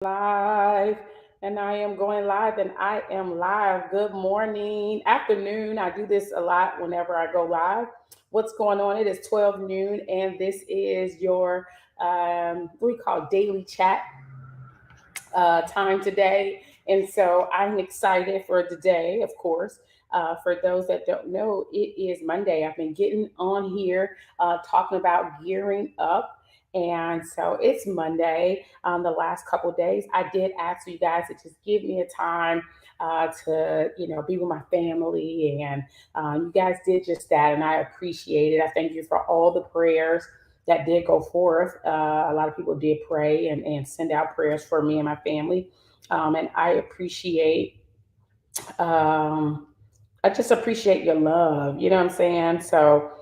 Live, and I am going live, and I am live. Good morning, afternoon. I do this a lot whenever I go live. What's going on? It is 12 noon, and this is your what we call daily chat time today. And so I'm excited for the day, of course. For those that don't know, it is Monday. I've been getting on here talking about gearing up. And so it's Monday. The last couple of days, I did ask you guys to just give me a time to, be with my family. And you guys did just that. And I appreciate it. I thank you for all the prayers that did go forth. A lot of people did pray and send out prayers for me and my family. And um, I just appreciate your love. You know what I'm saying? So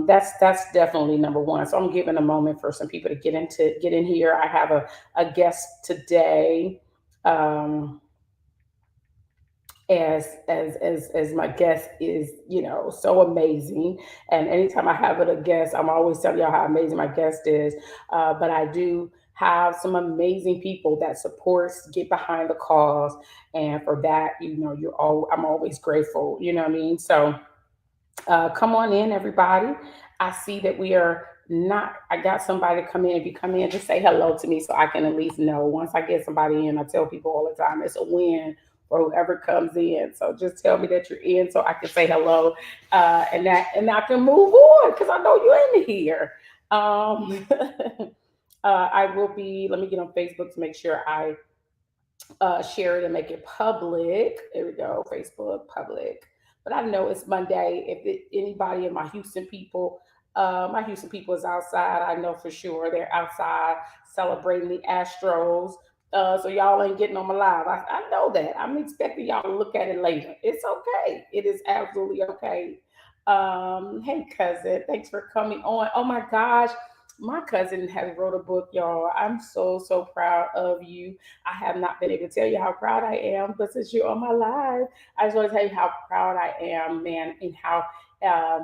that's definitely number one. So I'm giving a moment for some people to get in here. I have a guest today. Um, as my guest is so amazing, and anytime I have a guest, I'm always telling y'all how amazing my guest is. But I do have some amazing people that supports get behind the cause, and for that, I'm always grateful. You know what I mean? So come on in, everybody. I see that we are not. I got somebody to come in. If you come in, just say hello to me so I can at least know. Once I get somebody in, I tell people all the time it's a win for whoever comes in. So just tell me that you're in so I can say hello, and I can move on because I know you're in here. Um, I will be. Let me get on Facebook to make sure I share it and make it public. There we go, Facebook public. But I know it's Monday. Anybody in my Houston people is outside. I know for sure they're outside celebrating the Astros. So y'all ain't getting on my live. I know that. I'm expecting y'all to look at it later. It's okay. It is absolutely okay. Hey cousin, thanks for coming on. Oh my gosh, my cousin has wrote a book, y'all. I'm so proud of you. I have not been able to tell you how proud I am, but since you're on my live, I just want to tell you how proud I am, man, and how uh,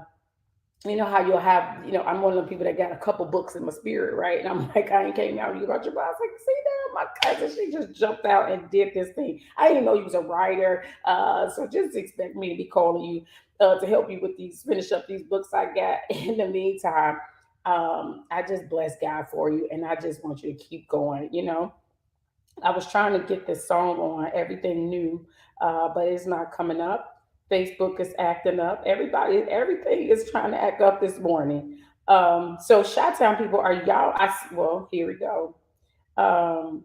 how you'll have, I'm one of the people that got a couple books in my spirit, right? And I'm like, I ain't came out you about your book. I was like, see that my cousin, she just jumped out and did this thing. I didn't know you was a writer, so just expect me to be calling you to help you with finish up these books I got. In the meantime, I just bless God for you, and I just want you to keep going. I was trying to get this song on Everything New, but it's not coming up. Facebook is acting up. Everything is trying to act up this morning. So, Chi-Town people, are y'all? Well, here we go. Um,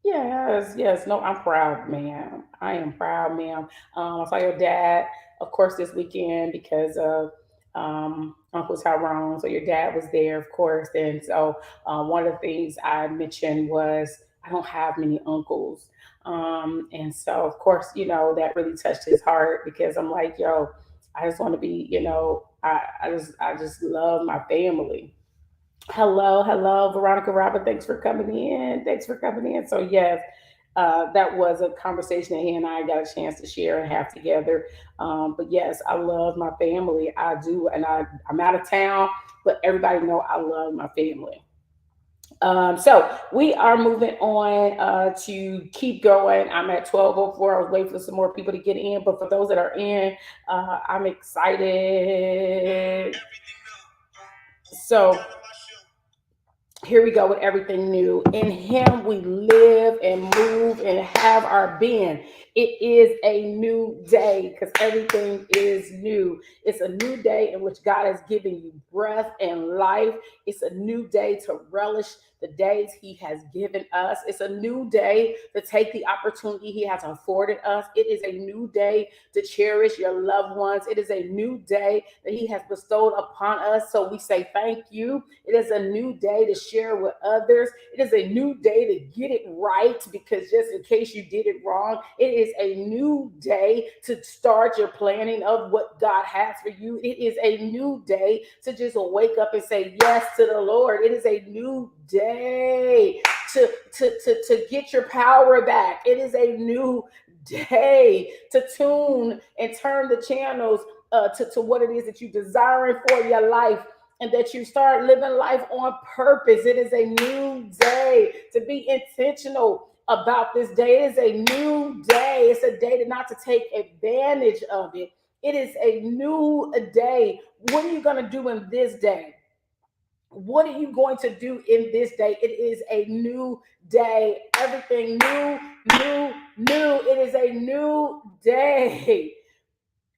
yes. No, I'm proud, ma'am. I am proud, ma'am. I saw your dad, of course, this weekend because of Uncle Tyrone. So your dad was there, of course. And so one of the things I mentioned was I don't have many uncles. And so, of course, that really touched his heart because I'm like, yo, I just want to be, I just love my family. Hello, Veronica Robert. Thanks for coming in. Thanks for coming in. So yes, that was a conversation that he and I got a chance to share and have together. But yes, I love my family. I do, and I'm out of town, but everybody know I love my family. So we are moving on to keep going. I'm at 12:04. I was waiting for some more people to get in, but for those that are in, I'm excited. So here we go with everything new. In him we live and move and have our being. It is a new day because everything is new. It's a new day in which God has given you breath and life. It's a new day to relish the days he has given us. It's a new day to take the opportunity he has afforded us. It is a new day to cherish your loved ones. It is a new day that he has bestowed upon us. So we say thank you. It is a new day to share with others. It is a new day to get it right because just in case you did it wrong, it is a new day to start your planning of what God has for you. It is a new day to just wake up and say yes to the Lord. It is a new day to get your power back. It is a new day to tune and turn the channels to what it is that you desiring for your life. and that you start living life on purpose. It is a new day to be intentional about this day. It is a new day. It's a day to not to take advantage of it. It is a new day. What are you going to do in this day? What are you going to do in this day? It is a new day. Everything new, new, new. It is a new day.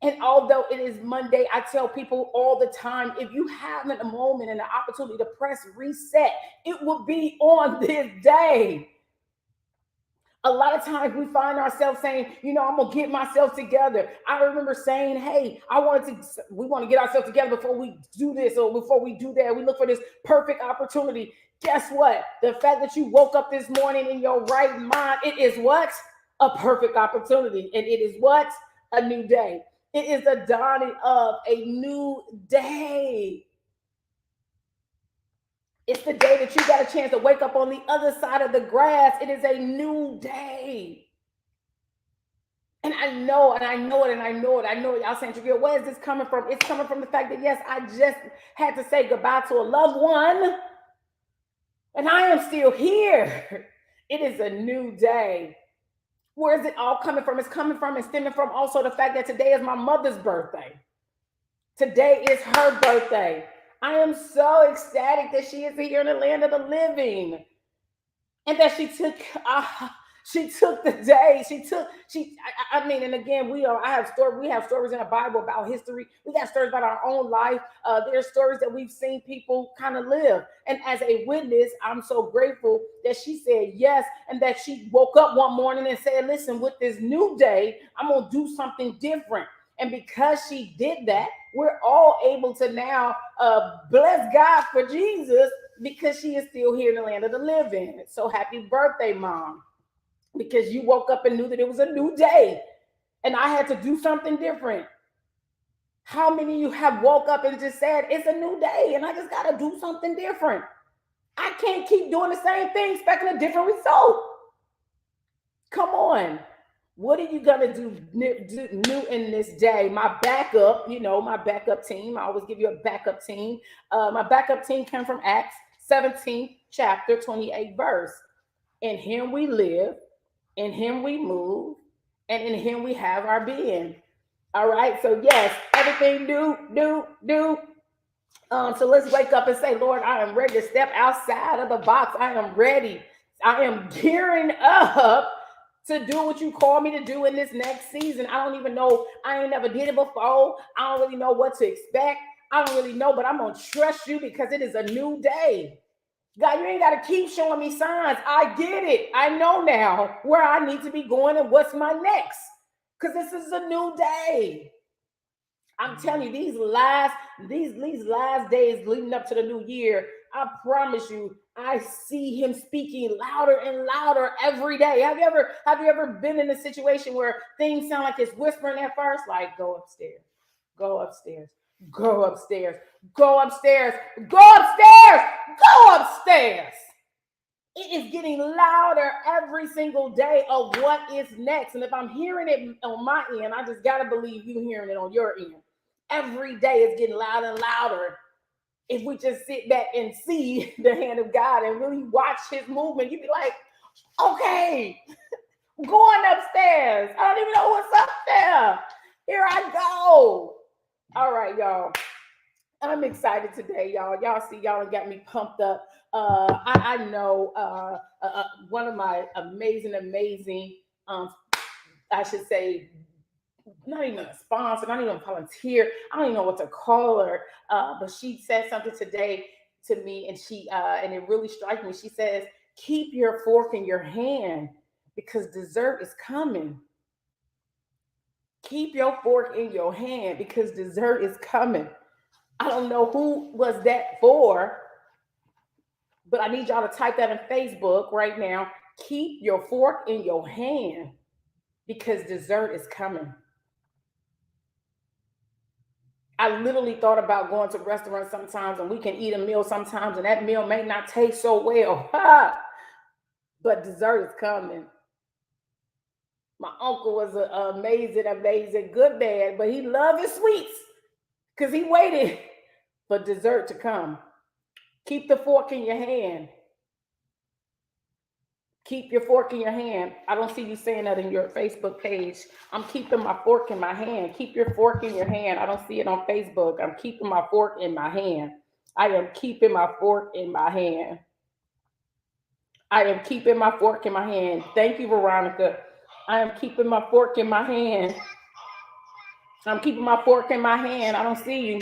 And although it is Monday, I tell people all the time, if you have a moment and an opportunity to press reset, it will be on this day. A lot of times we find ourselves saying, I'm gonna get myself together. I remember saying, hey, we want to get ourselves together before we do this or before we do that. We look for this perfect opportunity. Guess what? The fact that you woke up this morning in your right mind, it is what? A perfect opportunity. And it is what? A new day. It is the dawning of a new day. It's the day that you got a chance to wake up on the other side of the grass. It is a new day. And I know it. I know it. Y'all saying, Javier, where is this coming from? It's coming from the fact that, yes, I just had to say goodbye to a loved one. And I am still here. It is a new day. Where is it all coming from? It's coming from and stemming from also the fact that today is my mother's birthday. Today is her birthday. I am so ecstatic that she is here in the land of the living, and that she took the day. And again, we have stories in the Bible about history. We got stories about our own life. There are stories that we've seen people kind of live. And as a witness, I'm so grateful that she said yes, and that she woke up one morning and said, listen, with this new day, I'm going to do something different. And because she did that, we're all able to now bless God for Jesus, because she is still here in the land of the living. So happy birthday, Mom, because you woke up and knew that it was a new day and I had to do something different. How many of you have woke up and just said, it's a new day and I just got to do something different? I can't keep doing the same thing expecting a different result. Come on. What are you going to do new in this day? My backup team, I always give you a backup team. My backup team came from Acts 17th chapter, 28 verse. In him we live, in him we move, and in him we have our being. All right. So yes, everything new. So let's wake up and say, Lord, I am ready to step outside of the box. I am ready. I am gearing up to do what you call me to do in this next season. I don't even know. I ain't never did it before. I don't really know what to expect. I don't really know, but I'm going to trust you because it is a new day. God, you ain't got to keep showing me signs. I get it. I know now where I need to be going and what's my next, because this is a new day. I'm telling you, these last days leading up to the new year, I promise you, I see him speaking louder and louder every day. Have you ever been in a situation where things sound like it's whispering at first? Like, go upstairs, go upstairs, go upstairs, go upstairs, go upstairs, go upstairs. It is getting louder every single day of what is next. And if I'm hearing it on my end, I just got to believe you hearing it on your end. Every day it's getting louder and louder. If we just sit back and see the hand of God and really watch his movement, you'd be like, okay, going upstairs. I don't even know what's up there. Here I go. All right, y'all. I'm excited today, y'all. Y'all see, y'all got me pumped up. I know one of my amazing, I should say, not even a sponsor, not even a volunteer. I don't even know what to call her. But she said something today to me, and and it really struck me. She says, keep your fork in your hand because dessert is coming. Keep your fork in your hand because dessert is coming. I don't know who was that for, but I need y'all to type that in Facebook right now. Keep your fork in your hand because dessert is coming. I literally thought about going to restaurants sometimes, and we can eat a meal sometimes, and that meal may not taste so well. But dessert is coming. My uncle was an amazing good man, but he loved his sweets because he waited for dessert to come. Keep the fork in your hand. Keep your fork in your hand. I don't see you saying that in your Facebook page. I'm keeping my fork in my hand. Keep your fork in your hand. I don't see it on Facebook. I'm keeping my fork in my hand. I am keeping my fork in my hand. I am keeping my fork in my hand. Thank you, Veronica. I am keeping my fork in my hand. I'm keeping my fork in my hand. I don't see you.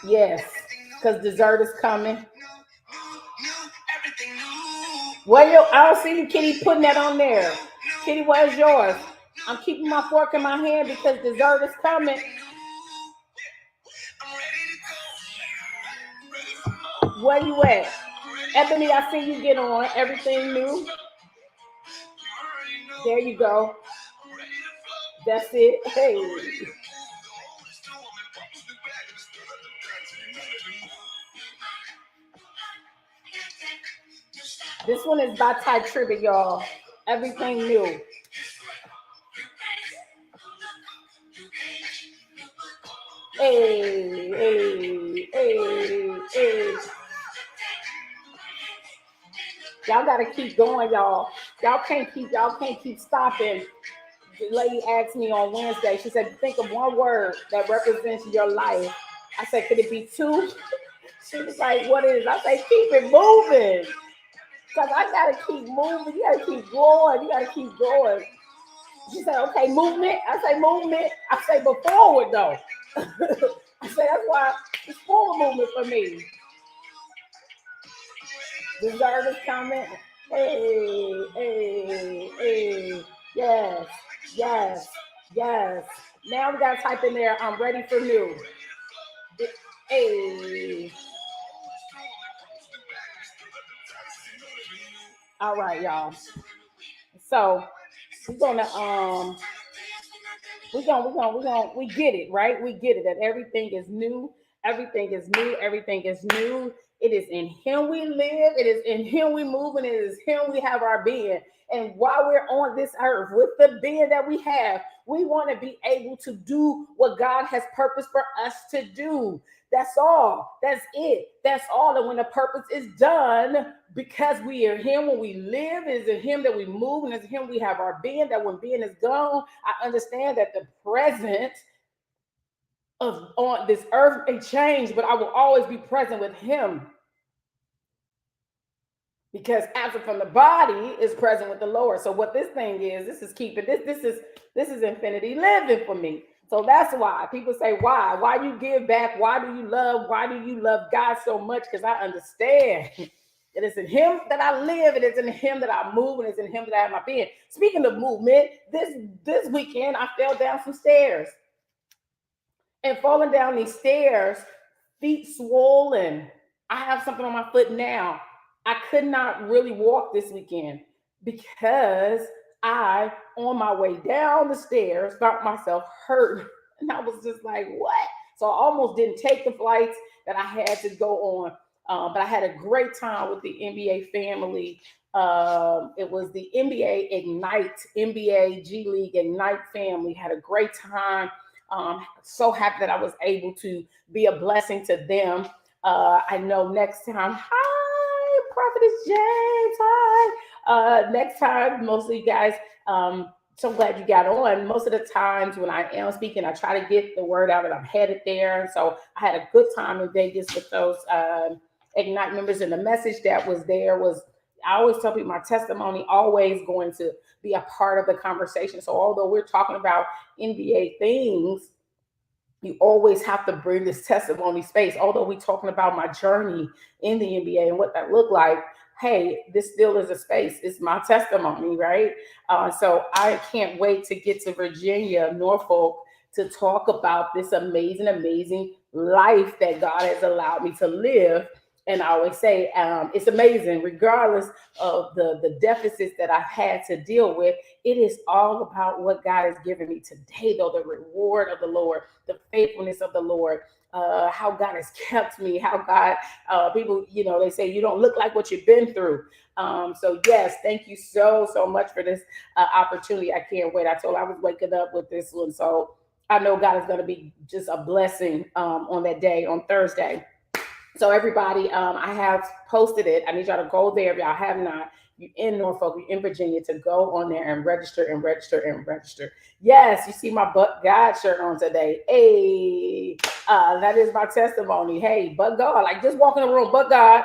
Yes, because dessert is coming. Well, I don't see you, Kitty, putting that on there. Kitty, where's yours? I'm keeping my fork in my hand because dessert is coming. Where you at? Ebony, I see you get on. Everything new. There you go. That's it. Hey. This one is by Ty Tribbett, y'all. Everything new. Hey, hey, hey, hey. Y'all gotta keep going, y'all. Y'all can't keep stopping. The lady asked me on Wednesday, she said, think of one word that represents your life. I said, could it be two? She was like, what is? I say, keep it moving. Because I gotta keep moving. You gotta keep going. You gotta keep going. She said, okay, movement. I say movement. I say, but forward though. I say, that's why it's forward movement for me. Dessert is coming. Hey, hey, hey. Yes, yes, yes. Now we gotta type in there, I'm ready for new. Hey. All right, y'all. So we're gonna we get it, right? We get it that everything is new, everything is new, everything is new. It is in him we live, it is in him we move, and it is him we have our being. And while we're on this earth with the being that we have, we want to be able to do what God has purposed for us to do. That's all. That's it. That's all. And when the purpose is done, because we are Him, when we live, it is in Him that we move, and it's in Him we have our being. That when being is gone, I understand that the present of on this earth may change, but I will always be present with Him. Because absent from the body is present with the Lord. So what this thing is, this is keeping this is infinity living for me. So that's why people say, why you give back? Why do you love God so much? Because I understand it is in Him that I live, it is in Him that I move, and it's in Him that I have my being. Speaking of movement, this weekend I fell down some stairs. And falling down these stairs, feet swollen. I have something on my foot now. I could not really walk this weekend because I, on my way down the stairs, found myself hurt. And I was just like, what? So I almost didn't take the flights that I had to go on. But I had a great time with the NBA family. It was the NBA Ignite, NBA G League Ignite family. Had a great time. So happy that I was able to be a blessing to them. I know next time, hi, Prophetess James, hi. Next time, most of you guys, so glad you got on. Most of the times when I am speaking, I try to get the word out that I'm headed there. And so I had a good time in Vegas with those Ignite members. And the message that was there was, I always tell people my testimony always going to be a part of the conversation. So although we're talking about NBA things, you always have to bring this testimony space. Although we're talking about my journey in the NBA and what that looked like, hey, this still is a space. It's my testimony, right? So I can't wait to get to Virginia, Norfolk, to talk about this amazing, amazing life that God has allowed me to live. And I always say, it's amazing, regardless of the deficits that I've had to deal with. It is all about what God has given me today, though, the reward of the Lord, the faithfulness of the Lord, how God has kept me, how God, people, they say you don't look like what you've been through. So yes, thank you so much for this opportunity. I can't wait. I told I was waking up with this one. So I know God is going to be just a blessing on that day on Thursday. So everybody, I have posted it. I need y'all to go there if y'all have not. You in Norfolk, you in Virginia, to go on there and register and register and register. Yes, you see my But God shirt on today. Hey, that is my testimony. Hey, but God, like just walk in the room, but God,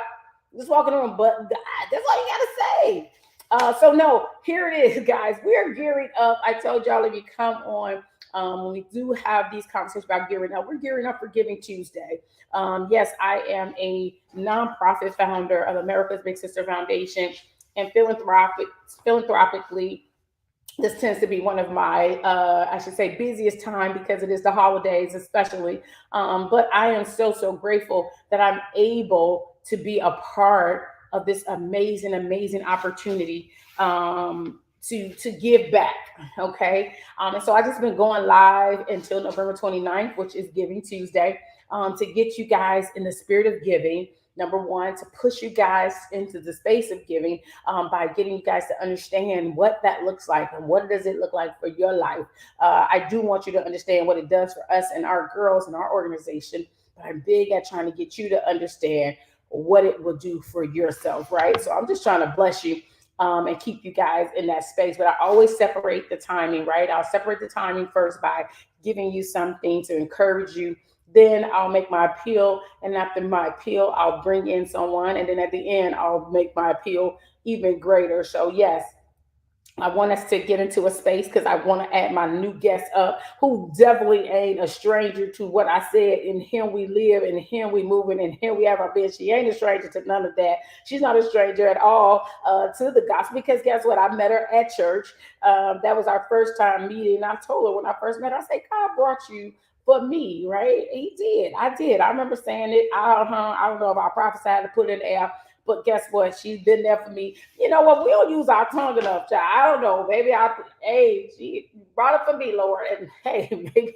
just walk in the room, but God. That's all you gotta say. So no, here it is, guys. We're gearing up. I told y'all if you come on, when we do have these conversations about gearing up, we're gearing up for Giving Tuesday. Yes, I am a nonprofit founder of America's Big Sister Foundation, and philanthropically, this tends to be one of my, I should say, busiest time because it is the holidays, especially. But I am so grateful that I'm able to be a part of this amazing opportunity. To give back, okay, and so I just been going live until November 29th, which is Giving Tuesday, to get you guys in the spirit of giving. Number one, to push you guys into the space of giving, by getting you guys to understand what that looks like and what does it look like for your life. I do want you to understand what it does for us and our girls and our organization, but I'm big at trying to get you to understand what it will do for yourself, right? So I'm just trying to bless you, and keep you guys in that space. But I always separate the timing, right? I'll separate the timing first by giving you something to encourage you. Then I'll make my appeal. And after my appeal, I'll bring in someone. And then at the end, I'll make my appeal even greater. So, yes, I want us to get into a space because I want to add my new guest up, who definitely ain't a stranger to what I said. In Him we live, in Him we move, and in Him we have our being. She ain't a stranger to none of that. She's not a stranger at all to the gospel, because guess what? I met her at church. That was our first time meeting. I told her when I first met her, I said, God brought you for me, right? He did. I did. I remember saying it. I don't know if I prophesied to put it in the air, but guess what? She's been there for me. You know what? We don't use our tongue enough, child. I don't know. Maybe hey, she brought it for me, Lord. And hey, maybe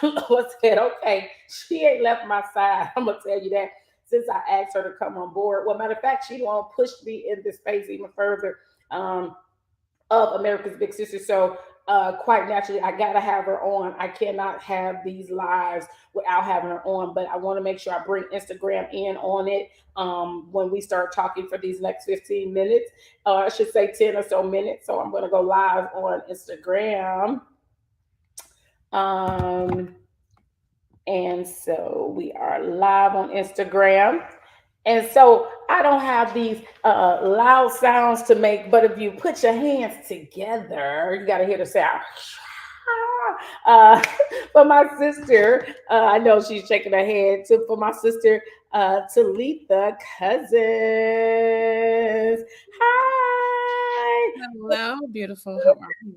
Lord said, okay, she ain't left my side. I'm going to tell you that since I asked her to come on board. Well, matter of fact, she won't push me in this space even further. Of America's Big Sister. So quite naturally, I gotta have her on. I cannot have these lives without having her on. But I want to make sure I bring Instagram in on it when we start talking for these next 15 minutes. I should say 10 or so minutes. So I'm gonna go live on Instagram. Um, and so we are live on Instagram. And so I don't have these loud sounds to make, but if you put your hands together, you got to hear the sound. Uh, for my sister, I know she's shaking her head. So for my sister, Talitha Cousins. Hi. Hello, beautiful. How are you?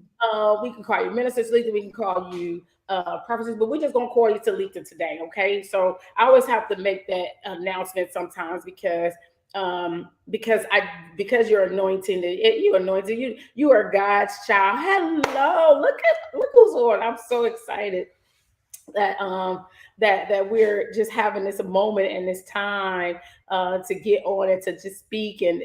We can call you Minister Talitha. We can call you prophecies, but we're just gonna call you Talitha today, okay? So I always have to make that announcement sometimes because you're anointed, you anointed, you are God's child. Hello, look who's on. I'm so excited that that we're just having this moment and this time to get on and to just speak and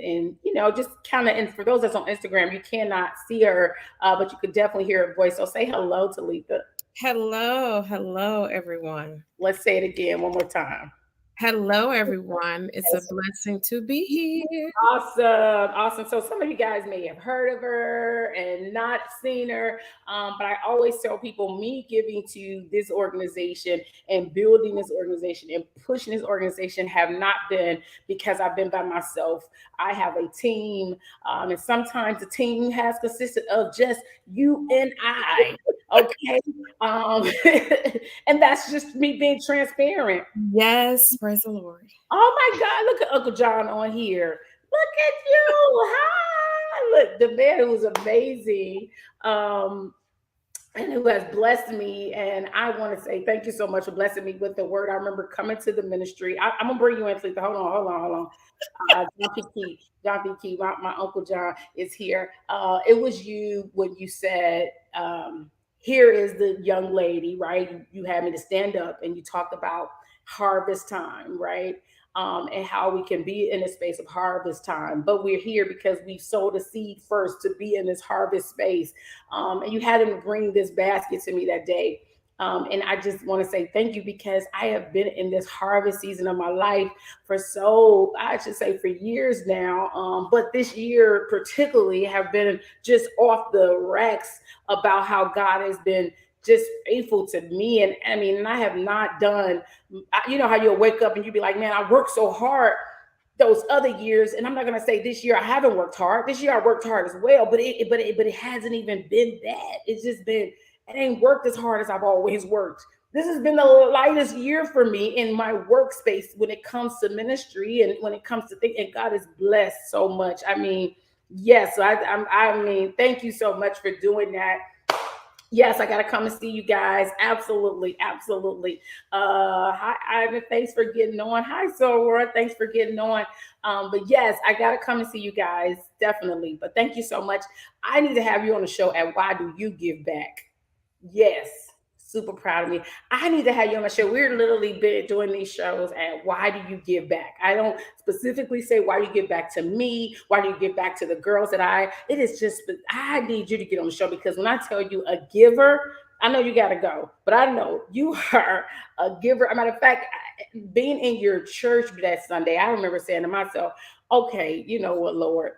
just kind of. And for those that's on Instagram, you cannot see her, but you could definitely hear her voice. So say hello to Letha. Hello, everyone. Let's say it again one more time. Hello, everyone. It's a blessing to be here. Awesome. So some of you guys may have heard of her and not seen her, but I always tell people, me giving to this organization and building this organization and pushing this organization have not been because I've been by myself. I have a team, and sometimes the team has consisted of just you and I. Okay, um, and that's just me being transparent. Yes, praise the Lord. Oh my God, look at Uncle John on here. Look at you. Hi. Look, the man who's amazing. And who has blessed me. And I want to say thank you so much for blessing me with the word. I remember coming to the ministry. I'm gonna bring you in, please. Hold on. John P. Key, my Uncle John is here. It was you when you said, here is the young lady, right? You had me to stand up and you talked about harvest time, right? And how we can be in a space of harvest time. But we're here because we sowed a seed first to be in this harvest space. And you had him bring this basket to me that day. And I just want to say thank you because I have been in this harvest season of my life for so, I should say, for years now. But this year, particularly, have been just off the racks about how God has been just faithful to me. And I mean, and I have not done, you know, how you'll wake up and you'll be like, man, I worked so hard those other years, and I'm not gonna say this year I haven't worked hard. This year I worked hard as well, but it hasn't even been that. It's just been it ain't worked as hard as I've always worked. This has been the lightest year for me in my workspace when it comes to ministry and when it comes to things. And God is blessed so much. I mean, yes, I mean, thank you so much for doing that. Yes, I gotta come and see you guys. Absolutely, absolutely. Hi, Ivan. Thanks for getting on. Hi, Sora. Thanks for getting on. But yes, I gotta come and see you guys, definitely. But thank you so much. I need to have you on the show at Why Do You Give Back? Yes, super proud of me. I need to have you on my show. We're literally been doing these shows at Why Do You Give Back? I don't specifically say why you give back to me, why do you give back to the girls it is just, I need you to get on the show because when I tell you a giver, I know you got to go, but I know you are a giver. As a matter of fact, being in your church that Sunday, I remember saying to myself, okay, you know what, Lord,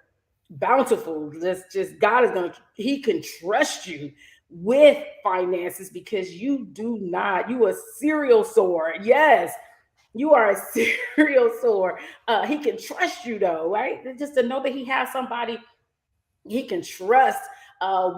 bountiful. Just God is going to, he can trust you with finances because you a serial sower. Yes, you are a serial sower. He can trust you though, right? Just to know that he has somebody he can trust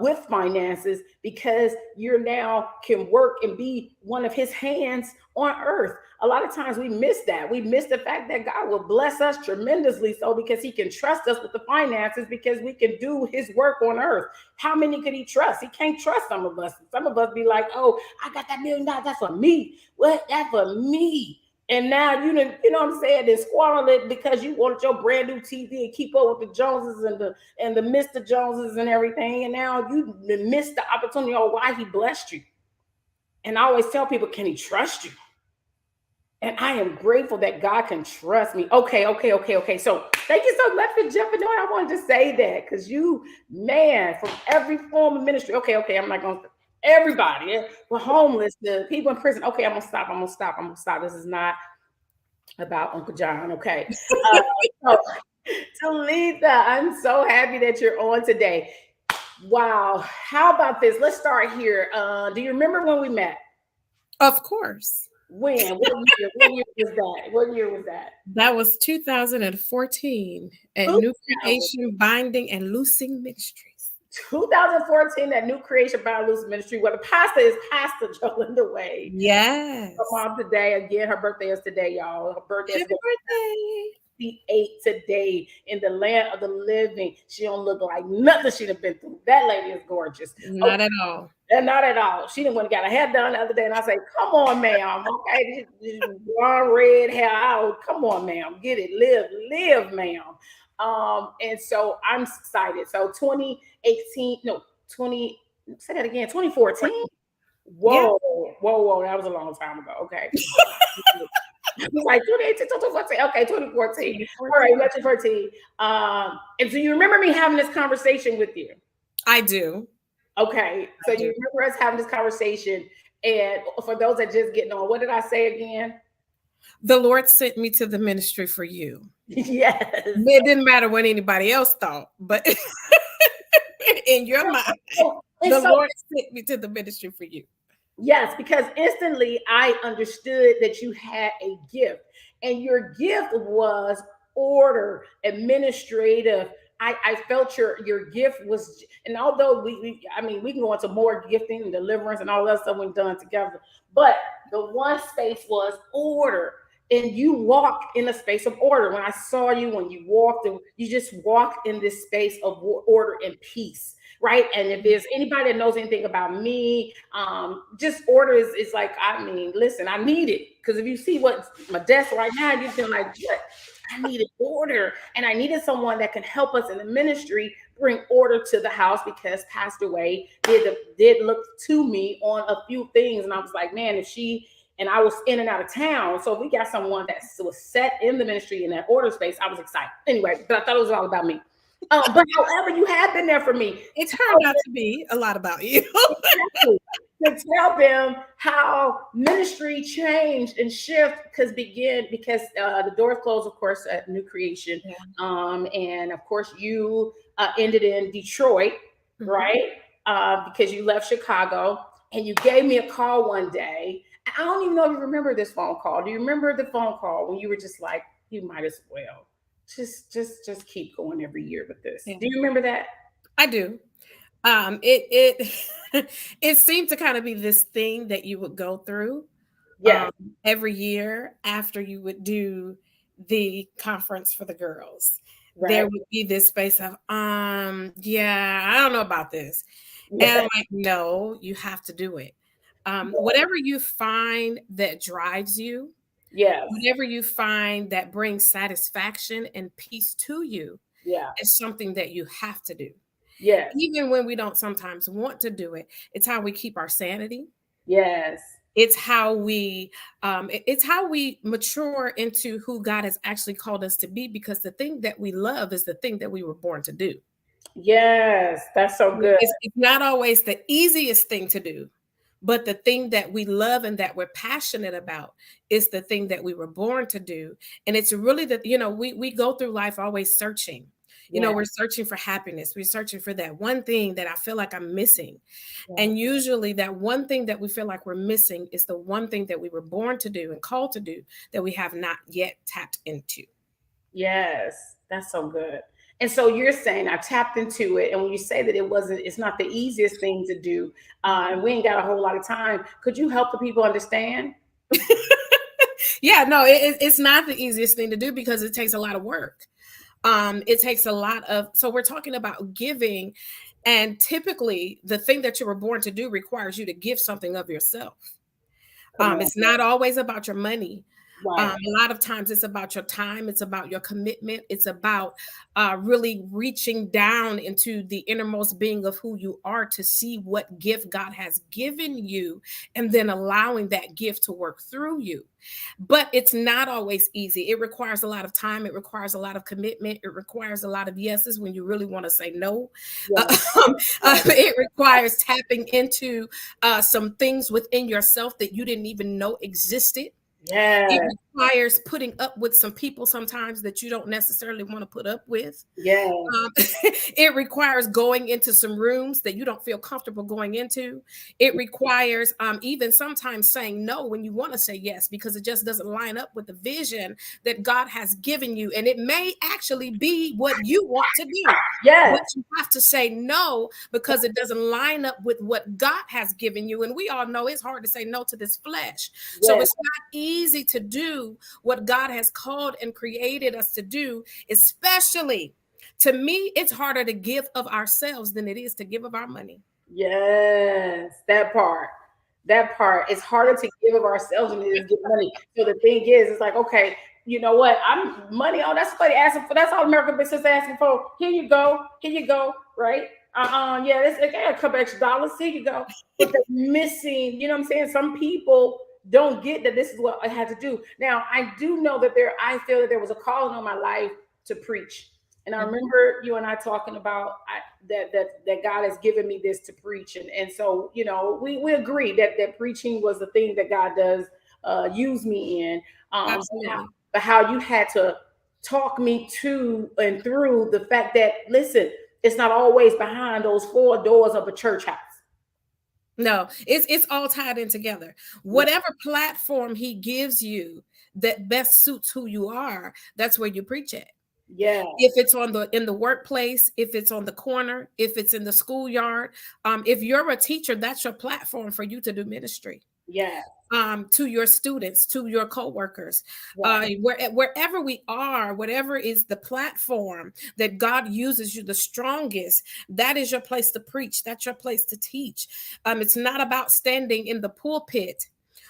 with finances because you're now can work and be one of his hands on earth. A lot of times we miss that. We miss the fact that God will bless us tremendously so because he can trust us with the finances because we can do his work on earth. How many could he trust? He can't trust some of us. Some of us be like, oh, I got that $1,000,000. That's for me. What? That's for me. And now you know what I'm saying, they squander it because you wanted your brand new TV and keep up with the Joneses and the Mr. Joneses and everything. And now you missed the opportunity on why he blessed you. And I always tell people, can he trust you? And I am grateful that God can trust me. Okay. So thank you so much for jumping on. I wanted to say that because you, man, from every form of ministry. Okay. I'm not going to. Everybody, we're homeless, the people in prison. Okay, I'm gonna stop. This is not about Uncle John. Okay. So, Talitha, I'm so happy that you're on today. Wow. How about this? Let's start here. Do you remember when we met? Of course. When? What year was that? What year was that? That was 2014 at New Creation Binding and Loosing Ministries. 2014 at New Creation Bible Loose Ministry, where the pastor is Pastor Jolinda Wade. Yes. Her mom today, again, her birthday is today, y'all. Her birthday is 68 today in the land of the living. She don't look like nothing she'd have been through. That lady is gorgeous. Not at all. And not at all. She didn't want to get her hair done the other day, and I say, "Come on, ma'am. Okay, blonde red hair out. Come on, ma'am. Get it. Live, ma'am." And so I'm excited. So 2018, no, 20, say that again, 2014. Whoa, yeah. Whoa, that was a long time ago. Okay. Like 2018, 2014. Okay, 2014. All right, 2014. And do you remember me having this conversation with you? I do. Okay, so you remember us having this conversation, and for those that just getting on, what did I say again? The Lord sent me to the ministry for you. Yes. It didn't matter what anybody else thought, but in your mind, the Lord sent me to the ministry for you. Yes, because instantly I understood that you had a gift, and your gift was order, administrative. I felt your gift was, and although we can go into more gifting and deliverance and all that stuff we've done together, but the one space was order. And you walked in a space of order. When I saw you, when you walked, you just walked in this space of order and peace, right? And if there's anybody that knows anything about me, just order is like, I mean, listen, I need it. Because if you see what's my desk right now, you feel like, what? I needed order. And I needed someone that can help us in the ministry bring order to the house because Pastor Wade did look to me on a few things. And I was like, man, and I was in and out of town. So we got someone that was set in the ministry in that order space. I was excited. Anyway, but I thought it was all about me. But however, you have been there for me. It turned out to be a lot about you. Exactly. to tell them how ministry changed and shift because the doors closed, of course, at New Creation, Yeah. and of course you ended in Detroit, right? Because you left Chicago, and you gave me a call one day. I don't even know if you remember this phone call. Do you remember the phone call when you were just like, you might as well just keep going every year with this? Yeah. Do you remember that? I do. It it seemed to kind of be this thing that you would go through um, Yes. every year after you would do the conference for the girls. There Right. would be this space of, yeah, I don't know about this. And Yeah. I'm like, no, you have to do it. Whatever you find that drives you, Yes. whatever you find that brings satisfaction and peace to you, Yeah. is something that you have to do. Yes. Even when we don't sometimes want to do it, it's how we keep our sanity. Yes. It's how it's how we mature into who God has actually called us to be, because the thing that we love is the thing that we were born to do. Yes. That's so good. It's not always the easiest thing to do, but the thing that we love and that we're passionate about is the thing that we were born to do. And it's really that, we go through life always searching. Yeah. We're searching for happiness. We're searching for that one thing that I feel like I'm missing. Yeah. And usually that one thing that we feel like we're missing is the one thing that we were born to do and called to do that we have not yet tapped into. Yes. That's so good. And so you're saying I tapped into it, and when you say that it's not the easiest thing to do, and we ain't got a whole lot of time. Could you help the people understand? Yeah, no, it's not the easiest thing to do because it takes a lot of work. It takes a lot of, so we're talking about giving, and typically the thing that you were born to do requires you to give something of yourself. Come on. It's not always about your money. Right. A lot of times it's about your time, it's about your commitment, it's about really reaching down into the innermost being of who you are to see what gift God has given you, and then allowing that gift to work through you. But it's not always easy. It requires a lot of time, it requires a lot of commitment, it requires a lot of yeses when you really want to say no. Yeah. It requires tapping into some things within yourself that you didn't even know existed. Yeah. It requires putting up with some people sometimes that you don't necessarily want to put up with. Yeah. It requires going into some rooms that you don't feel comfortable going into. It requires even sometimes saying no when you want to say yes, because it just doesn't line up with the vision that God has given you. And it may actually be what you want to do. Yes. But you have to say no because it doesn't line up with what God has given you. And we all know it's hard to say no to this flesh. So Yes. it's not easy to do what God has called and created us to do, especially, to me, it's harder to give of ourselves than it is to give of our money. Yes, that part. That part. It's harder to give of ourselves than it is to give money. So the thing is, it's like, okay, you know what? I'm money on. That's somebody asking for. That's all American business asking for. Here you go. Here you go. Right? Yeah, this I got a couple extra dollars. Here you go. But they're missing. You know what I'm saying? Some people don't get that this is what I had to do. Now I do know that I feel that there was a calling on my life to preach. And I remember you and I talking about that God has given me this to preach, and so we agree that preaching was the thing that God does use me in. Absolutely. But how you had to talk me to and through the fact that, listen, it's not always behind those four doors of a church house. No, it's all tied in together. Whatever platform he gives you that best suits who you are, that's where you preach at. Yeah. If it's in the workplace, if it's on the corner, if it's in the schoolyard, if you're a teacher, that's your platform for you to do ministry. Yeah. To your students, to your coworkers, Right. wherever we are, whatever is the platform that God uses you the strongest, that is your place to preach. That's your place to teach. It's not about standing in the pulpit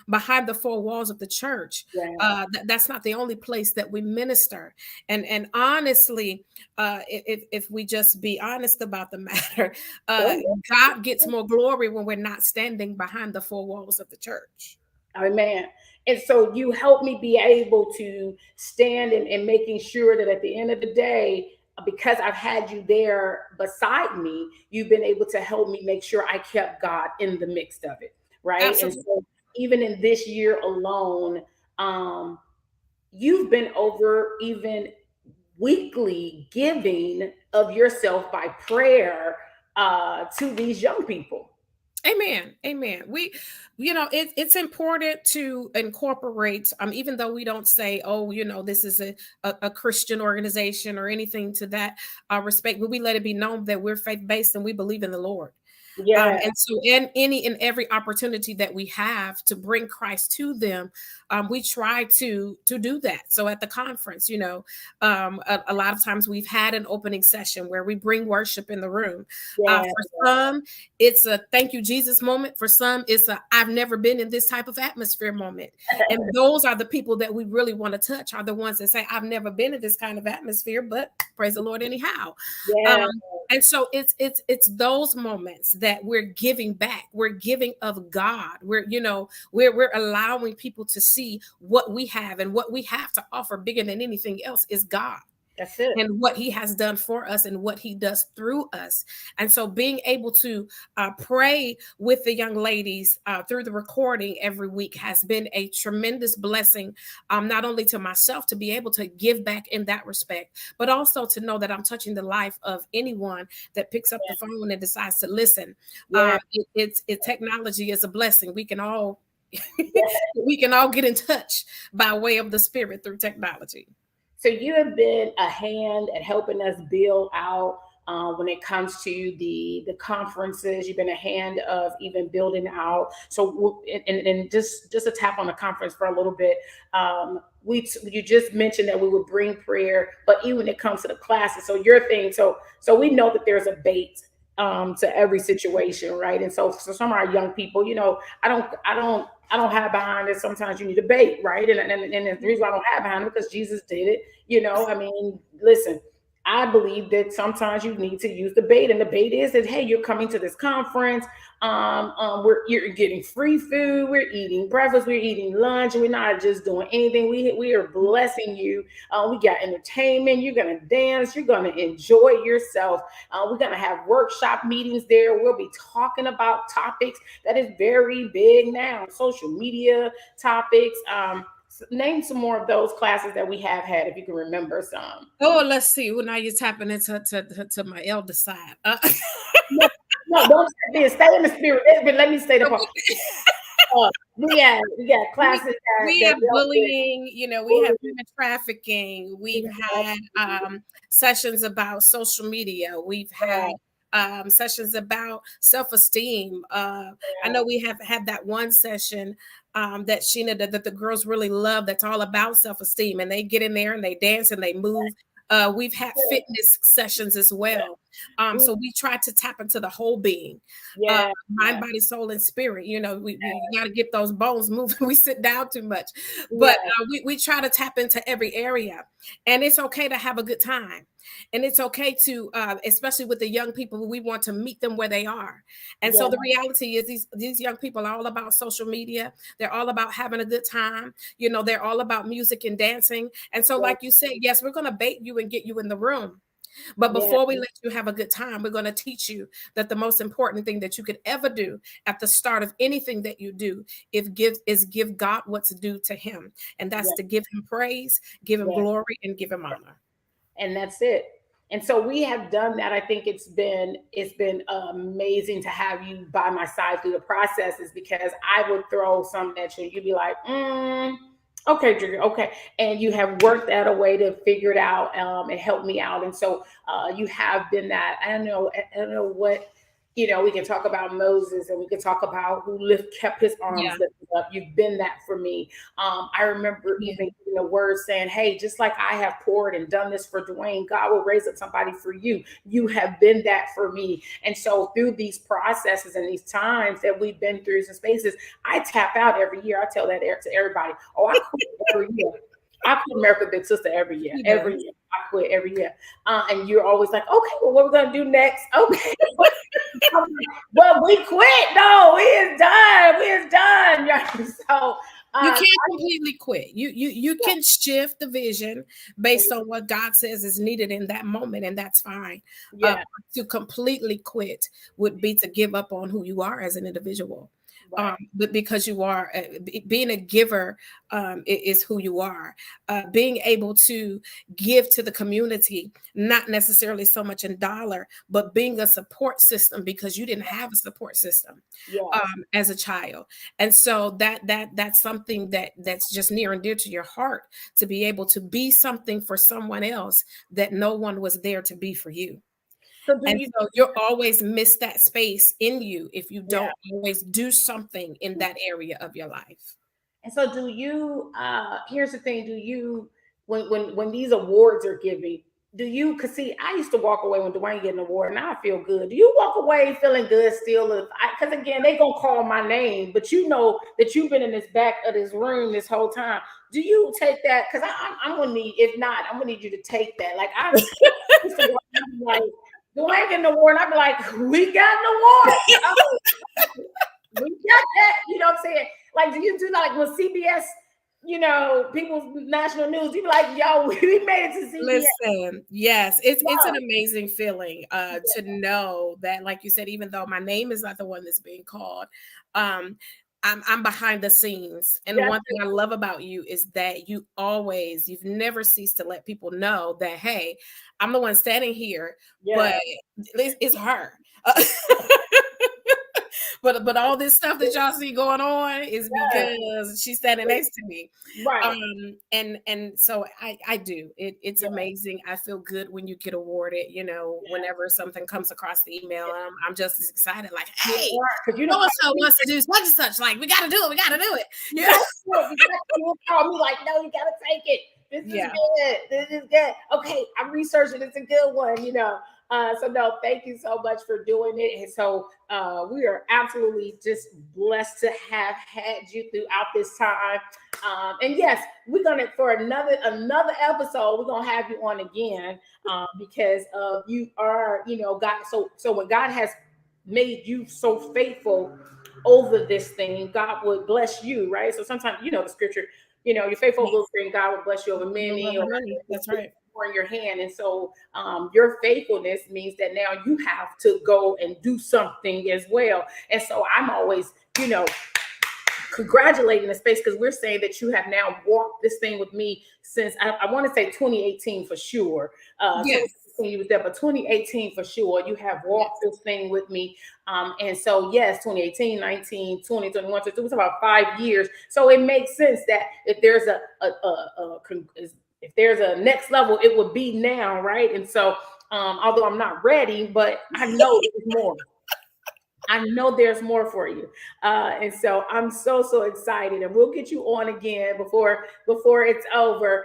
behind the four walls of the church. Yeah. That's not the only place that we minister. And honestly, if we just be honest about the matter, God gets more glory when we're not standing behind the four walls of the church. Amen. And so you help me be able to stand and making sure that at the end of the day, because I've had you there beside me, you've been able to help me make sure I kept God in the midst of it. right? And Absolutely. so even in this year alone, um, you've been over even weekly giving of yourself by prayer to these young people. Amen. Amen. It's important to incorporate, even though we don't say, oh, this is a Christian organization or anything to that respect, but we let it be known that we're faith based and we believe in the Lord. Yeah, And so, in any and every opportunity that we have to bring Christ to them, we try to do that. So, at the conference, a lot of times we've had an opening session where we bring worship in the room. yeah, For some, it's a thank you, Jesus moment. For some, it's a I've never been in this type of atmosphere moment. And those are the people that we really want to touch, are the ones that say, I've never been in this kind of atmosphere, but praise the Lord anyhow. yeah, Um, and so it's those moments that we're giving back. We're giving of God. We're allowing people to see what we have, and what we have to offer bigger than anything else is God that's it. and what he has done for us and what he does through us. And so being able to pray with the young ladies through the recording every week has been a tremendous blessing, not only to myself to be able to give back in that respect, but also to know that I'm touching the life of anyone that picks up the phone and decides to listen. Yeah, Technology is a blessing. We can all yeah. we can all get in touch by way of the spirit through technology. So you have been a hand at helping us build out when it comes to the conferences. You've been a hand of even building out. So and just a tap on the conference for a little bit. You just mentioned that we would bring prayer, but even when it comes to the classes, so your thing. So we know that there's a bait to every situation, right? And so some of our young people, I don't have behind it. Sometimes you need a bait, right? And the reason why I don't have behind it because Jesus did it. I mean, listen, I believe that sometimes you need to use the bait, and the bait is that hey, you're coming to this conference. You're getting free food. We're eating breakfast. We're eating lunch. We're not just doing anything. We are blessing you. We got entertainment. You're gonna dance. You're gonna enjoy yourself. We're gonna have workshop meetings there. We'll be talking about topics that is very big now, social media topics. Name some more of those classes that we have had, if you can remember some. Oh, let's see. Well, now you're tapping into to my elder side. No, no, don't say this. Stay in the spirit. Let me say the part. We got we classes we that have dealt with bullying, we have bullying. women trafficking, we've Yeah, had sessions about social media, we've had sessions about self-esteem. I know we have had that one session that Sheena that the girls really love, that's all about self-esteem, and they get in there and they dance and they move. We've had fitness sessions as well. So we try to tap into the whole being, yeah, mind, body, soul, and spirit. We got to get those bones moving. We sit down too much, but yeah, we try to tap into every area, and it's okay to have a good time. And it's okay to, especially with the young people, we want to meet them where they are. And yeah, so the reality is these young people are all about social media. They're all about having a good time. They're all about music and dancing. And so, yeah, like you said, yes, we're going to bait you and get you in the room. But yeah, before we let you have a good time, we're going to teach you that the most important thing that you could ever do at the start of anything that you do is give God what's due to him. And that's yeah, to give him praise, give him yeah. glory, and give him honor. And that's it. And so we have done that. I think it's been amazing to have you by my side through the processes, because I would throw something at you and you'd be like, okay, Drew, okay. And you have worked out a way to figure it out and help me out. And so you have been that. I don't know what, we can talk about Moses, and we can talk about who kept his arms Yeah. lifted up. You've been that for me. I remember Yeah. even giving a word saying, hey, just like I have poured and done this for Dwayne, God will raise up somebody for you. You have been that for me. And so through these processes and these times that we've been through some spaces, I tap out every year. I tell that to everybody. Oh, I quit every year. I quit America Big Sister every year. He Every does. year. I quit every year. And you're always like, okay, well, what we're going to do next? Okay. Well, we quit. No, we is done. We is done. So, You uh, can't completely quit. You can shift the vision based on what God says is needed in that moment, and that's fine. Uh, yeah, to completely quit would be to give up on who you are as an individual. Right. But because you are being a giver, is who you are. Being able to give to the community, not necessarily so much in dollar, but being a support system because you didn't have a support system Yes. as a child. And so that's something that's just near and dear to your heart, to be able to be something for someone else that no one was there to be for you. So do And you? so you'll always miss that space in you if you Yeah. don't always do something in that area of your life. And so do you, here's the thing, do you, when these awards are given, do you, cause see, I used to walk away when Dwayne get an award and I feel good. Do you walk away feeling good still? If I, cause again, they gonna call my name, but you know that you've been in this back of this room this whole time. Do you take that? Cause I'm gonna need, if not, I'm gonna need you to take that. Like I used to walk out and be like, Dwayne get an award, and I'd be like, we got an award. Oh, we got that. You know what I'm saying? Like, do you do like with CBS, you know, people's national news? You be like, yo, we made it to CBS. Listen, yes, it's an Wow. amazing feeling to know that, like you said, even though my name is not the one that's being called, um, I'm behind the scenes. And Yes, one thing I love about you is that you've never ceased to let people know that, hey, I'm the one standing here, but yes. it's her. But all this stuff that y'all see going on is because she's standing next to me. Right. And so I do it's Yeah. amazing. I feel good when you get awarded, Yeah. whenever something comes across the email. I'm just as excited, like, You hey, are, because you so don't and so wants to do such and such, like, we got to do it, you yeah. got to do it. You call me like, no, you got to take it. This is Yeah. good. This is good. Okay, I'm researching. It's a good one, you know. So no, thank you so much for doing it. And so we are absolutely just blessed to have had you throughout this time. And yes, we're gonna for another episode. We're gonna have you on again because you are, you know, God. So when God has made you so faithful over this thing, God would bless you, right? So sometimes, you know, the scripture, you know, you're faithful Yes. little thing, God will bless you over many, or That's right. more in your hand. And so your faithfulness means that now you have to go and do something as well. And so I'm always, you know, congratulating the space because we're saying that you have now walked this thing with me since I want to say 2018 for sure. Yes. 2016 you was there, but 2018 for sure. You have Yes. walked this thing with me. And so yes, 2018, 19, 20, 21, so it was about 5 years. So it makes sense that if there's if there's a next level, it would be now, right? And so although I'm not ready, but I know there's more. I know there's more for you, and so I'm so excited, and we'll get you on again before it's over,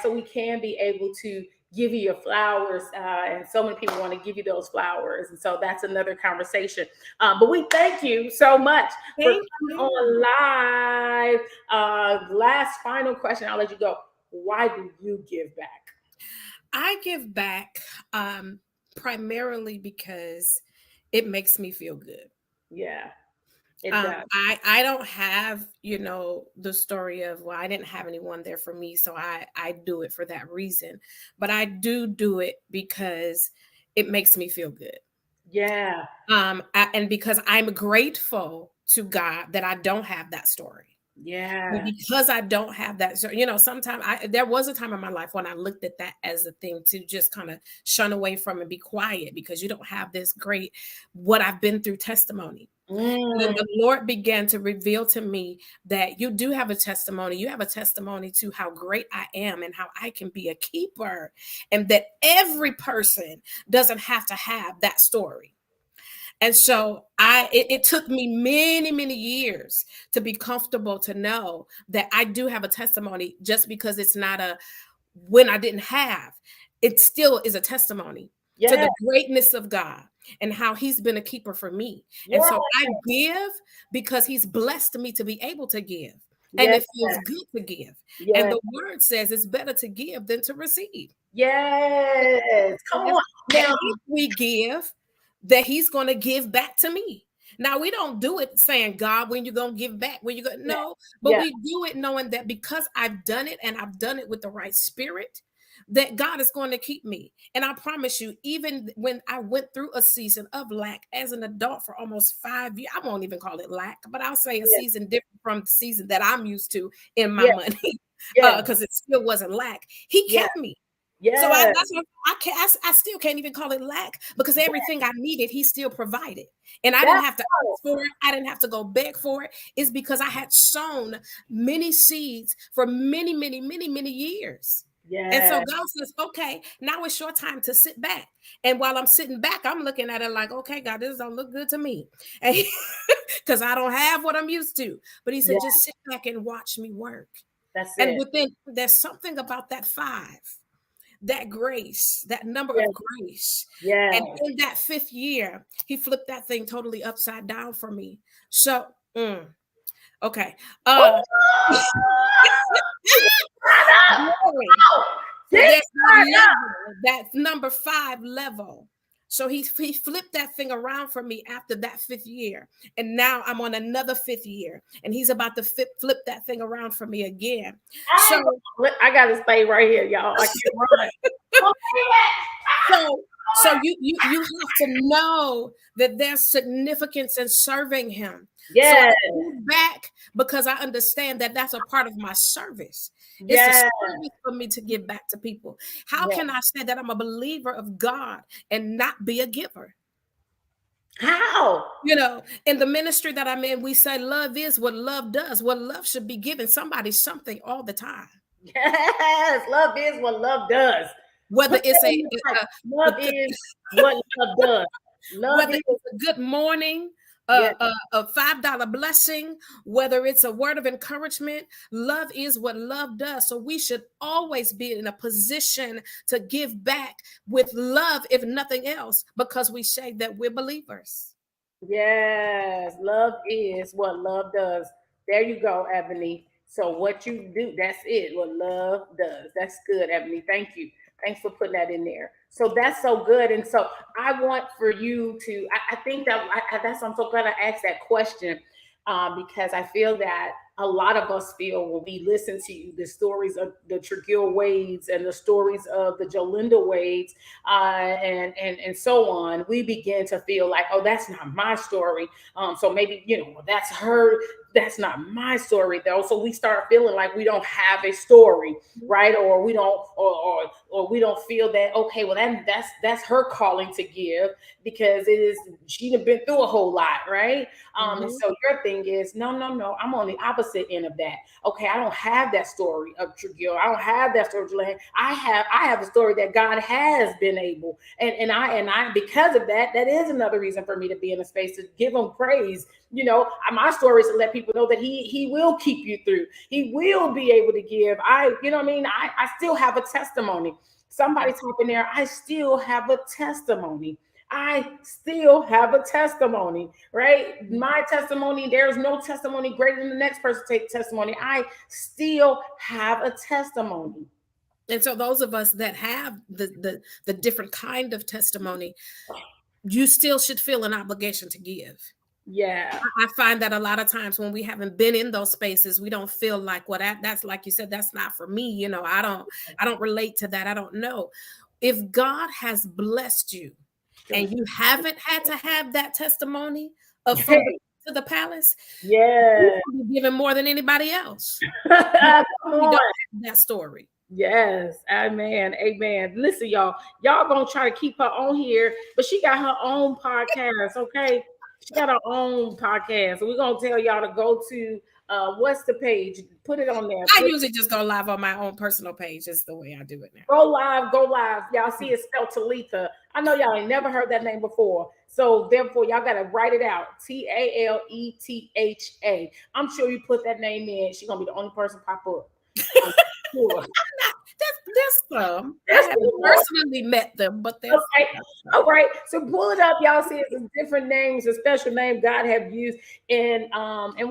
so we can be able to give you your flowers. And so many people want to give you those flowers, and so that's another conversation. But we thank you so much for Thank coming you. on live. Last final question, I'll let you go. Why do you give back? I give back primarily because it makes me feel good. Yeah, it does. I don't have, the story of, well, I didn't have anyone there for me, so I do it for that reason. But I do it because it makes me feel good. Yeah, And because I'm grateful to God that I don't have that story. And yeah, because I don't have that, so, sometimes there was a time in my life when I looked at that as a thing to just kind of shun away from and be quiet because you don't have this great, what I've been through testimony. And then mm, the Lord began to reveal to me that you do have a testimony. You have a testimony to how great I am and how I can be a keeper, and that every person doesn't have to have that story. And so it took me many years to be comfortable to know that I do have a testimony, just because it's not a when I didn't have, it still is a testimony to yeah, the greatness of God and how he's been a keeper for me. And yeah, so I give because he's blessed me to be able to give. And yeah, it feels good to give. And yeah. the word says it's better to give than to receive. Yes. Come Says on. that Now, if we give, that he's going to give back to me. Now, we don't do it saying, God, when you going to give back, when you go, yeah, no, but yeah, we do it knowing that because I've done it and I've done it with the right spirit, that God is going to keep me. And I promise you, even when I went through a season of lack as an adult for almost 5 years, I won't even call it lack, but I'll say a Yeah. season different from the season that I'm used to in my Yeah. money, Yeah. because it still wasn't lack. He Yeah. kept me. So Yeah. that's what I still can't even call it lack, because everything I needed, he still provided. And I didn't That's have to ask for it. I didn't have to go beg for it. It's because I had sown many seeds for many, many, many, many years. And so yeah. God says, okay, now it's your time to sit back. And while I'm sitting back, I'm looking at it like, okay, God, this don't look good to me. Because I don't have what I'm used to. But he said, Yeah. just sit back and watch me work. That's And it. there's something about that 5, that grace, that number Yeah. of grace. Yeah. And in that 5th year, he flipped that thing totally upside down for me. So, okay. Oh, Glory. So there's that level, that number 5 level. So he flipped that thing around for me after that 5th year. And now I'm on another 5th year. And he's about to flip that thing around for me again. So I gotta stay right here, y'all. I can't run. so you have to know that there's significance in serving him. So Yeah. I move back because I understand that that's a part of my service. It's a Yeah. service for me to give back to people. How Yeah. can I say that I'm a believer of God and not be a giver? How? In the ministry that I'm in, we say love is what love does. What love should be giving somebody something all the time. Yes. Love is what love does. Whether it's love is what love does. Love whether is it's a good morning, yeah. a $5 blessing, whether it's a word of encouragement, love is what love does. So we should always be in a position to give back with love, if nothing else, because we say that we're believers. Yes, love is what love does. There you go, Ebony. So what you do, that's it. What love does. That's good, Ebony. Thank you. Thanks for putting that in there. So that's so good. And so I want for you to. I think that that's. I'm so glad I asked that question, because I feel that a lot of us feel when we listen to you, the stories of the Tregear Wades and the stories of the Jolinda Wades, and so on, we begin to feel like, oh, that's not my story. So maybe, well, that's her. That's not my story though. So we start feeling like we don't have a story, right? Or we don't, or we don't feel that, okay, well, that's her calling to give, because she'd been through a whole lot, right? And so your thing is, no, I'm on the opposite end of that. Okay, I don't have that story of Tregear. I don't have that story of Jolene. I have a story that God has been able, and I because of that, that is another reason for me to be in a space to give him praise. My story is to let people know that he will keep you through. He will be able to give. I still have a testimony. Somebody type in there, I still have a testimony. I still have a testimony, right? My testimony, there's no testimony greater than the next person's testimony. I still have a testimony. And so those of us that have the different kind of testimony, you still should feel an obligation to give. Yeah. I find that a lot of times when we haven't been in those spaces, we don't feel like, well, that's like you said, that's not for me. I don't relate to that. I don't know. If God has blessed you and you haven't had to have that testimony of from to the palace, yeah, you're giving more than anybody else. Come don't have that story. Yes, amen, amen. Listen, y'all gonna try to keep her on here, but she got her own podcast. Okay, she got her own podcast. So we're gonna tell y'all to go to what's the page? Put it on there. I usually just go live on my own personal page. Is the way I do it now. Go live. Y'all see it spelled Talitha. I know y'all ain't never heard that name before. So therefore, y'all gotta write it out. Taletha. I'm sure you put that name in. She's gonna be the only person pop up. Sure. There's some. I haven't personally met them, but there's okay. All right. So pull it up. Y'all see it's different names, a special name God have used. And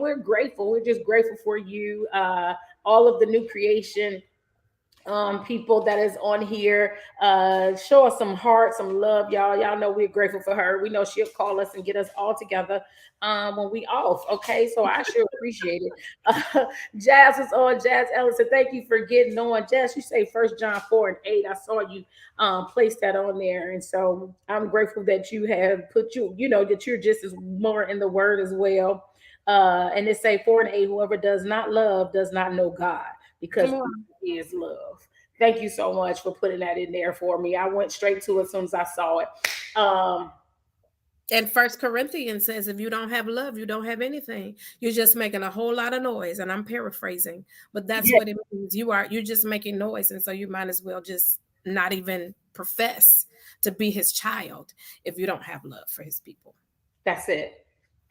we're grateful. We're just grateful for you. All of the new creation people that is on here. Show us some heart, some love, y'all. Y'all know we're grateful for her. We know she'll call us and get us all together when we off. Okay, so I sure appreciate it. Jazz is on. Jazz Ellison, thank you for getting on. Jazz, you say First John 4:8. I saw you place that on there, and so I'm grateful that you have put you know that you're just as more in the word as well. And it say 4:8, whoever does not love does not know God, because Come on. is love. Thank you so much for putting that in there for me. I went straight to it as soon as I saw it. Um, And First Corinthians says, if you don't have love, you don't have anything. You're just making a whole lot of noise. And I'm paraphrasing, but that's yeah, what it means. You're just making noise. And so you might as well just not even profess to be his child if you don't have love for his people. that's it.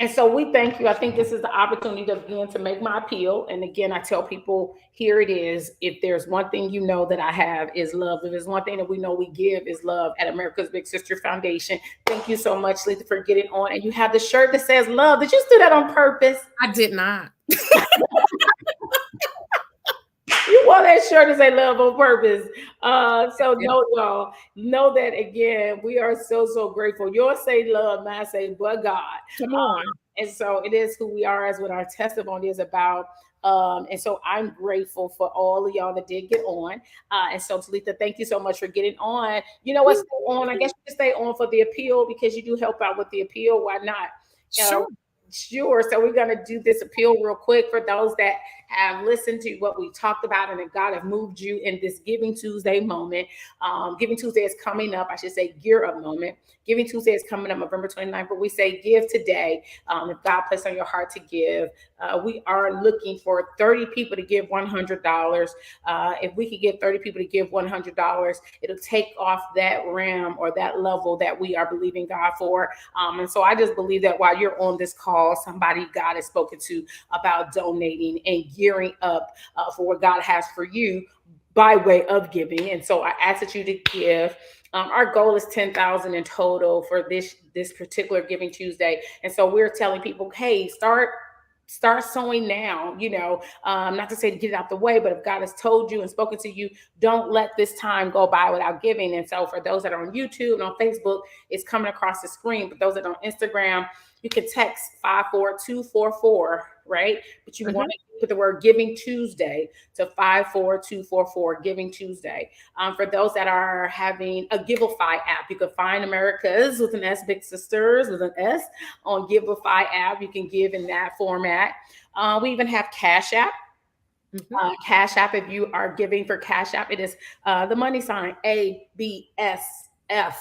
And so we thank you. I think this is the opportunity to begin to make my appeal. And again, I tell people, here it is. If there's one thing you know that I have is love. If there's one thing that we know we give is love at America's Big Sister Foundation. Thank you so much, Letha, for getting on. And you have the shirt that says love. Did you do that on purpose? I did not. You wore that shirt to say love on purpose. So no, y'all know that again. We are so grateful. Yours say love, mine say but God. Come on. And so it is who we are, as what our testimony is about. And so I'm grateful for all of y'all that did get on. And so Talitha, thank you so much for getting on. You know what? Stay on. I guess you can stay on for the appeal because you do help out with the appeal. Why not? Sure. Sure. So we're going to do this appeal real quick for those that have listened to what we talked about and that God have moved you in this Giving Tuesday moment. Giving Tuesday is coming up. I should say gear up moment. Giving Tuesday is coming up November 29th, but we say give today. If God placed on your heart to give, we are looking for 30 people to give $100. If we could get 30 people to give $100, it'll take off that ram or that level that we are believing God for. And so I just believe that while you're on this call, somebody God has spoken to about donating and gearing up for what God has for you by way of giving. And so I ask that you to give. Our goal is 10,000 in total for this particular Giving Tuesday. And so we're telling people, hey, start sowing now, not to say to get it out the way, but if God has told you and spoken to you, don't let this time go by without giving. And so for those that are on YouTube and on Facebook, it's coming across the screen. But those that are on Instagram, you can text 54244, right? But you want to put the word Giving Tuesday to 54244, Giving Tuesday. For those that are having a Giveify app, you can find America's with an S, Big Sisters with an S on Giveify app. You can give in that format. We even have Cash App. Cash App, if you are giving for Cash App, it is the money sign ABSF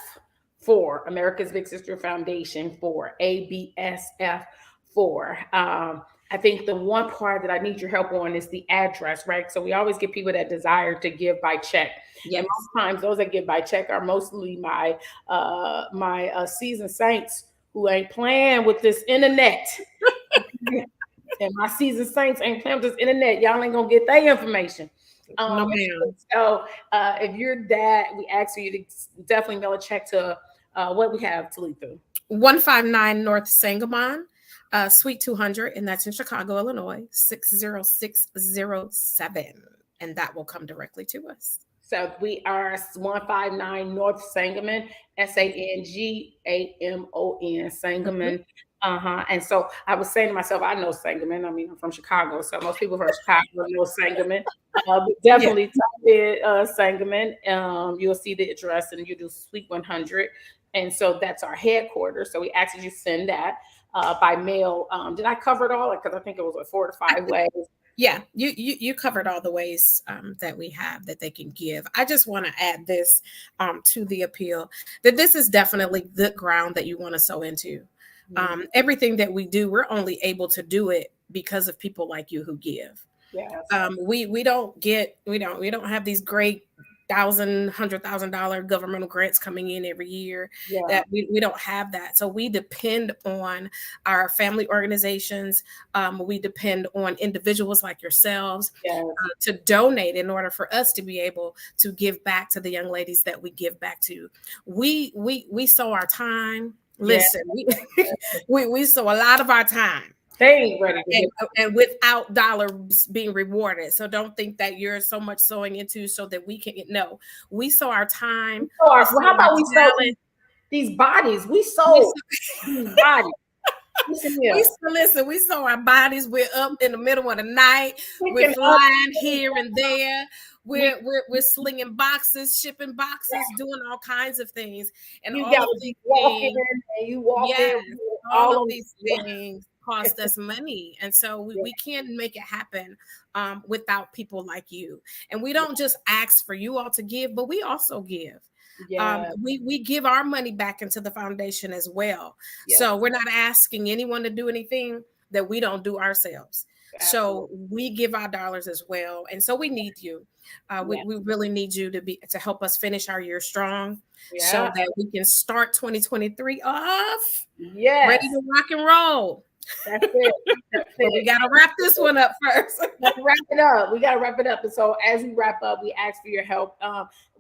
for America's Big Sister Foundation for ABSF for. I think the one part that I need your help on is the address, right? So we always get people that desire to give by check. Yeah, most times those that give by check are mostly my seasoned saints who ain't playing with this internet. And my seasoned saints ain't playing with this internet. Y'all ain't gonna get their information. No, so if you're that, we ask you to definitely mail a check to what we have, Talitha. 159 North Sangamon, Suite 200, and that's in Chicago, Illinois, 60607. And that will come directly to us. So we are 159 North Sangamon, Sangamon, Sangamon. And so I was saying to myself, I know Sangamon. I mean, I'm from Chicago, so most people from Chicago know Sangamon. Definitely type in Sangamon. You'll see the address, and you do Suite 100. And so that's our headquarters. So we ask you send that by mail. Did I cover it all? Because I think it was 4 to 5 ways. Yeah, you covered all the ways that we have that they can give. I just want to add this to the appeal, that this is definitely the ground that you want to sow into. Everything that we do, we're only able to do it because of people like you who give. Yes. We don't have these great $100,000 governmental grants coming in every year. That we don't have that. So we depend on our family organizations. We depend on individuals like yourselves to donate in order for us to be able to give back to the young ladies that we give back to. We sow our time. Listen, we sow a lot of our time. They ain't ready to and, get. and without dollars being rewarded. So don't think that you're so much sowing into so that we can no. We sow our time, So we sow well, how about we our sold talent. these bodies? We We sold these bodies. Listen we here. still listen, we saw our bodies. We're up in the middle of the night. We're Picking up. flying here and there. We're slinging boxes, shipping boxes, doing all kinds of things. And You all of gotta these be walking things, and you walk yes, in all all of of these things cost us money. And so yeah, we can't make it happen without people like you. And we don't just ask for you all to give, but we also give. yeah, We give our money back into the foundation as well. yes, So we're not asking anyone to do anything that we don't do ourselves. So absolutely. we give our dollars as well, and so we need you. Yeah, We really need you to help us finish our year strong, so yeah, that we can start 2023 off ready yes. to rock and roll. That's it. That's But we it. got to wrap this one up first. Let's wrap it up. We got to wrap it up. And so, as we wrap up, we ask for your help.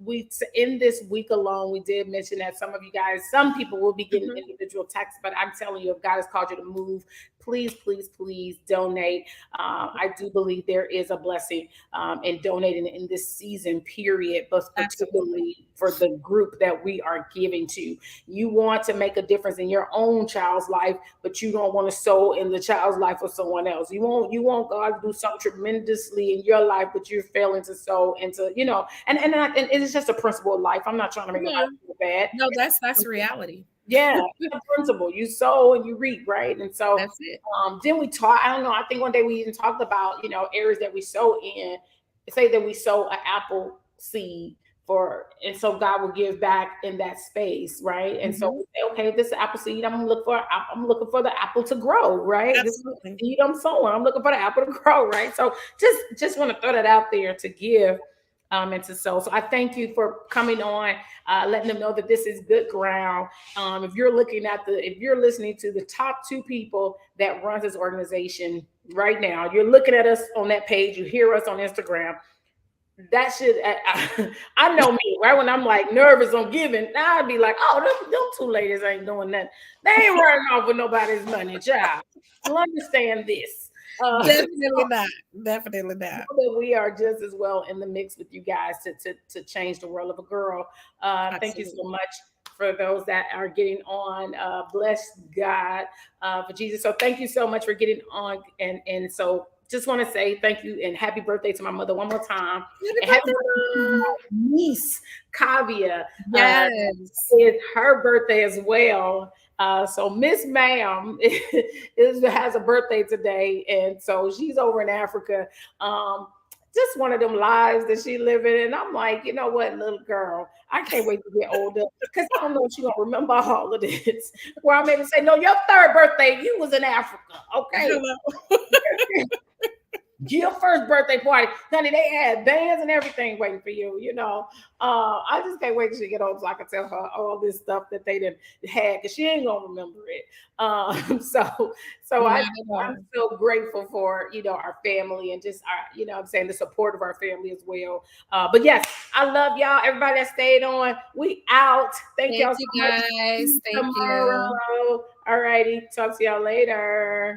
We in this week alone, we did mention that some of you guys, some people will be getting Mhm. individual texts, but I'm telling you, if God has called you to move, please, please, please donate. I do believe there is a blessing in donating in this season period, but Absolutely. particularly for the group that we are giving to. You want to make a difference in your own child's life, but you don't want to sow in the child's life of someone else. You want God to do something tremendously in your life, but you're failing to sow into, and it's just a principle of life. I'm not trying to make Yeah. nobody feel bad. No, that's reality. Yeah, it's a principle. You sow and you reap, right? And so That's it. then we talk, I don't know, I think one day we even talked about, areas that we sow in. Say that we sow an apple seed for, and so God will give back in that space, right? And so we Mhm. say, okay, this is an apple seed. I'm looking for the apple to grow, right? This is the Absolutely. seed I'm sowing. I'm looking for the apple to grow, right? So just want to throw that out there to give and to sow. So I thank you for coming on, letting them know that this is good ground. If you're listening to the top two people that runs this organization right now, you're looking at us on that page, you hear us on Instagram. That should, I know me, right? When I'm like nervous on giving, I'd be like, oh, them two ladies ain't doing nothing. They ain't running off with nobody's money, child. So understand this. Definitely not. Definitely not. That we are just as well in the mix with you guys to change the world of a girl. Thank you so Absolutely. much for those that are getting on. Bless God for Jesus. So thank you so much for getting on, and so just want to say thank you and happy birthday to my mother one more time, Happy and happy birthday, birthday to Mom. my niece Kavia. Yes. It's her birthday as well. So Miss Ma'am has a birthday today, and so she's over in Africa. Um, just one of them lives that she living, and I'm like, you know what, little girl, I can't wait to get older because I don't know if she gonna remember all of this. Where I'm able to say, no, your third birthday, you was in Africa, okay? Hello. Your first birthday party, honey, they had bands and everything waiting for you. I just can't wait till she get home so I can tell her all this stuff that they didn't had because she ain't gonna remember it. So Not I at all. I'm so grateful for our family and just our I'm saying the support of our family as well. But yes, I love y'all. Everybody that stayed on, we out. Thank Thank y'all you so much. See guys. you Thank you. tomorrow. All righty, talk to y'all later.